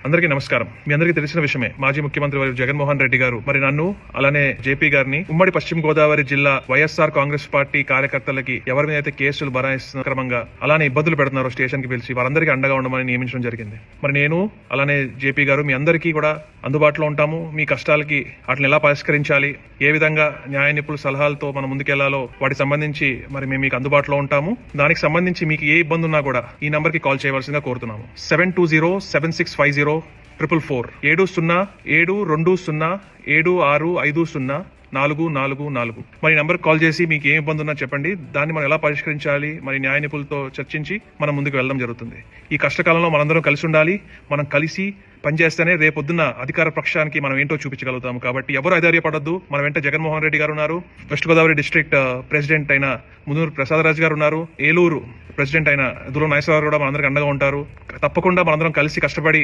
అందరికీ నమస్కారం. మీ అందరికీ తెలిసిన విషయమే, మాజీ ముఖ్యమంత్రి వారు జగన్మోహన్ రెడ్డి గారు మరి నన్ను అలానే జేపీ గారిని ఉమ్మడి పశ్చిమ గోదావరి జిల్లా వైఎస్ఆర్ కాంగ్రెస్ పార్టీ కార్యకర్తలకి ఎవరి మీద అయితే కేసులు బనాయిస్తున్న క్రమంగా అలానే ఇబ్బందులు పెడుతున్నారో స్టేషన్ కి పిలిచి వారందరికీ అండగా ఉండమని నియమించడం జరిగింది. మరి నేను అలానే జేపీ గారు మీ అందరికీ కూడా అందుబాటులో ఉంటాము. మీ కష్టాలకి వాటిని ఎలా పరిష్కరించాలి, ఏ విధంగా న్యాయ నిపుణుల సలహాలతో మనం ముందుకెళ్లాలో వాటికి సంబంధించి మరి మేము మీకు అందుబాటులో ఉంటాము. దానికి సంబంధించి మీకు ఏ ఇబ్బంది ఉన్నా కూడా ఈ నంబర్ కి కాల్ చేయవలసిందిగా కోరుతున్నాము. 720-7650-444 720-760-7650-444. మరి నంబర్ కాల్ చేసి మీకు ఏం ఇబ్బంది ఉన్నా చెప్పండి. దాన్ని మనం ఎలా పరిష్కరించాలి మరి న్యాయ నిపుణులతో చర్చించి మనం ముందుకు వెళ్ళడం జరుగుతుంది. ఈ కష్టకాలంలో మనందరం కలిసి ఉండాలి. మనం కలిసి పనిచేస్తేనే రేపొద్దున్న అధికార పక్షానికి మనం ఏంటో చూపించగలుగుతాము. కాబట్టి ఎవరు అధైర్యపడద్దు. మన వెంట జగన్మోహన్ రెడ్డి గారు ఉన్నారు. వెస్ట్ గోదావరి డిస్ట్రిక్ట్ ప్రెసిడెంట్ అయిన మునూరు ప్రసాదరాజు గారు ఉన్నారు. ఏలూరు ప్రెసిడెంట్ అయిన దులో నాగేశ్వరరావు కూడా మనందరికీ అండగా ఉంటారు. తప్పకుండా మనందరం కలిసి కష్టపడి